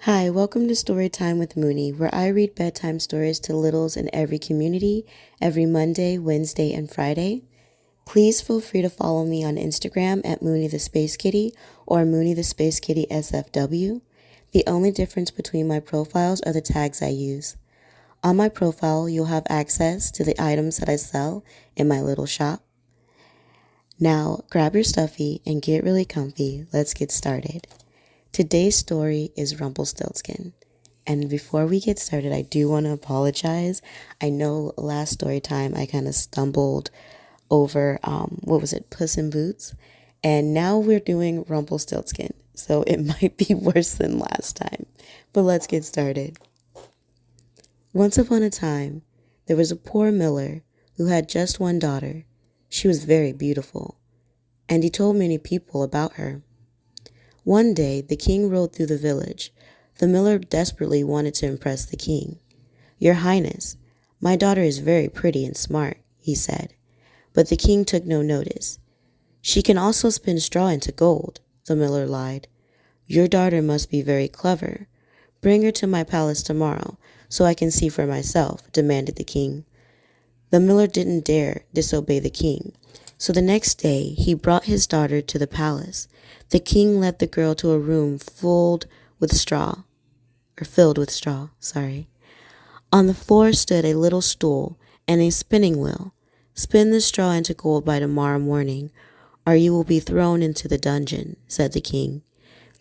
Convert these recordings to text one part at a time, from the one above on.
Hi, welcome to Storytime with Moonie, where I read bedtime stories to littles in every community every Monday, Wednesday, and Friday. Please feel free to follow me on Instagram at Moonie the Space Kitty or Moonie the Space Kitty SFW. The only difference between my profiles are the tags I use. On my profile, you'll have access to the items that I sell in my little shop. Now, grab your stuffy and get really comfy. Let's get started. Today's story is Rumpelstiltskin. And before we get started, I do want to apologize. I know last story time I kind of stumbled over, Puss in Boots. And now we're doing Rumpelstiltskin. So it might be worse than last time. But let's get started. Once upon a time, there was a poor miller who had just one daughter. She was very beautiful, and he told many people about her. One day, the king rode through the village. The miller desperately wanted to impress the king. "Your Highness, my daughter is very pretty and smart," he said. But the king took no notice. "She can also spin straw into gold," the miller lied. "Your daughter must be very clever. Bring her to my palace tomorrow, so I can see for myself," demanded the king. The miller didn't dare disobey the king. So the next day, he brought his daughter to the palace. The king led the girl to a room filled with straw. On the floor stood a little stool and a spinning wheel. "Spin the straw into gold by tomorrow morning, or you will be thrown into the dungeon," said the king.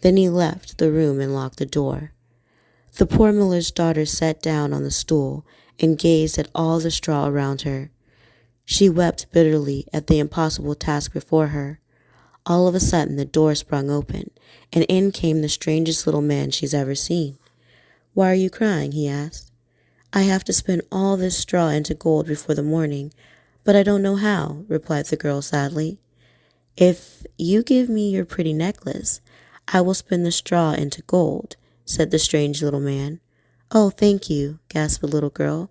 Then he left the room and locked the door. The poor miller's daughter sat down on the stool and gazed at all the straw around her. She wept bitterly at the impossible task before her. All of a sudden, the door sprung open, and in came the strangest little man she's ever seen. "Why are you crying?" he asked. "I have to spin all this straw into gold before the morning, but I don't know how," replied the girl sadly. "If you give me your pretty necklace, I will spin the straw into gold," said the strange little man. "Oh, thank you," gasped the little girl,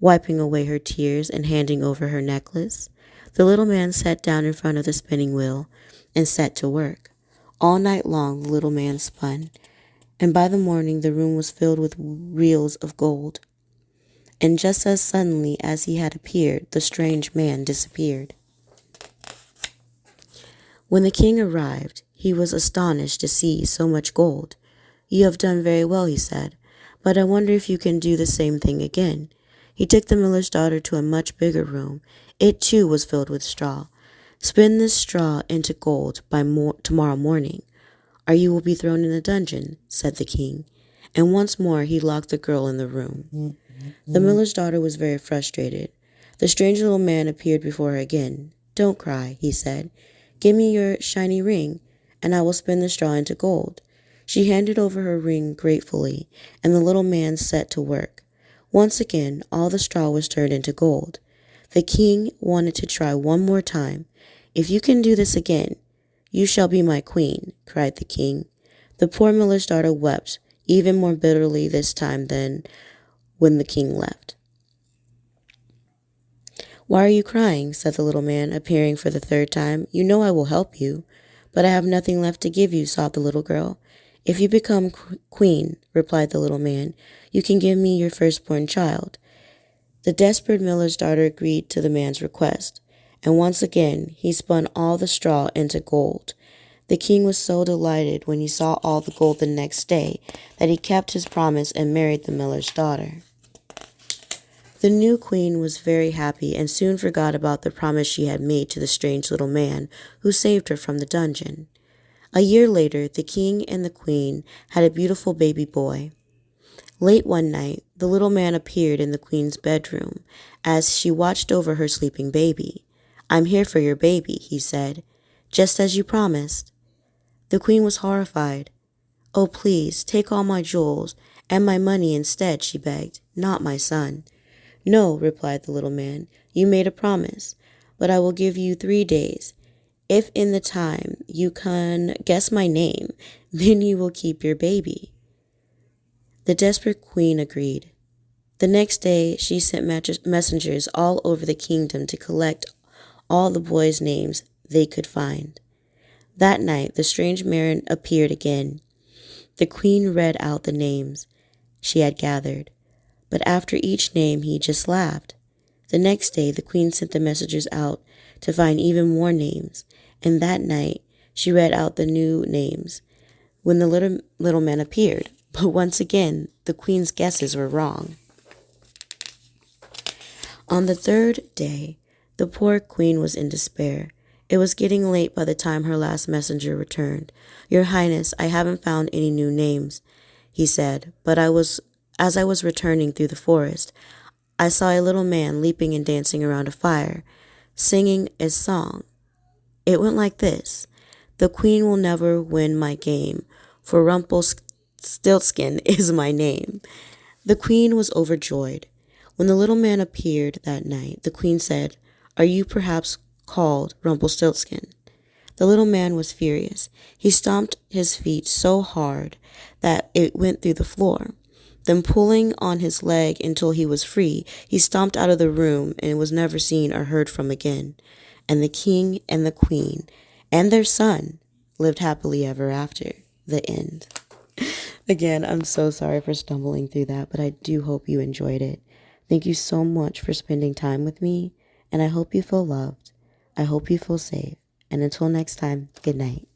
wiping away her tears and handing over her necklace. The little man sat down in front of the spinning wheel and set to work. All night long the little man spun, and by the morning the room was filled with reels of gold. And just as suddenly as he had appeared, the strange man disappeared. When the king arrived, he was astonished to see so much gold. "You have done very well," he said, "but I wonder if you can do the same thing again." He took the miller's daughter to a much bigger room. It too was filled with straw. "Spin this straw into gold by tomorrow morning, or you will be thrown in a dungeon," said the king. And once more he locked the girl in the room. The miller's daughter was very frustrated. The strange little man appeared before her again. "Don't cry," he said. "Give me your shiny ring, and I will spin the straw into gold." She handed over her ring gratefully, and the little man set to work. Once again, all the straw was turned into gold. The king wanted to try one more time. "If you can do this again, you shall be my queen," cried the king. The poor miller's daughter wept even more bitterly this time than when the king left. "Why are you crying?" said the little man, appearing for the third time. "You know I will help you." "But I have nothing left to give you," sobbed the little girl. "If you become queen," replied the little man, "you can give me your firstborn child." The desperate miller's daughter agreed to the man's request, and once again he spun all the straw into gold. The king was so delighted when he saw all the gold the next day that he kept his promise and married the miller's daughter. The new queen was very happy and soon forgot about the promise she had made to the strange little man who saved her from the dungeon. A year later, the king and the queen had a beautiful baby boy. Late one night, the little man appeared in the queen's bedroom as she watched over her sleeping baby. "I'm here for your baby," he said, "just as you promised." The queen was horrified. "Oh, please, take all my jewels and my money instead," she begged, "not my son." "No," replied the little man, "you made a promise, but I will give you 3 days. If in the time you can guess my name, then you will keep your baby." The desperate queen agreed. The next day she sent messengers all over the kingdom to collect all the boys' names they could find. That night the strange man appeared again. The queen read out the names she had gathered, but after each name he just laughed. The next day the queen sent the messengers out to find even more names, and that night she read out the new names when the little man appeared. But once again, the queen's guesses were wrong. On the third day, the poor queen was in despair. It was getting late by the time her last messenger returned. "Your Highness, I haven't found any new names," he said, "but as I was returning through the forest, I saw a little man leaping and dancing around a fire, singing a song. It went like this: the queen will never win my game, for Rumpelstiltskin is my name." The queen was overjoyed. When the little man appeared that night, the queen said, "Are you perhaps called Rumpelstiltskin?" The little man was furious. He stomped his feet so hard that it went through the floor. Then, pulling on his leg until he was free, he stomped out of the room and was never seen or heard from again. And the king and the queen and their son lived happily ever after. The end. Again, I'm so sorry for stumbling through that, but I do hope you enjoyed it. Thank you so much for spending time with me, and I hope you feel loved. I hope you feel safe. And until next time, good night.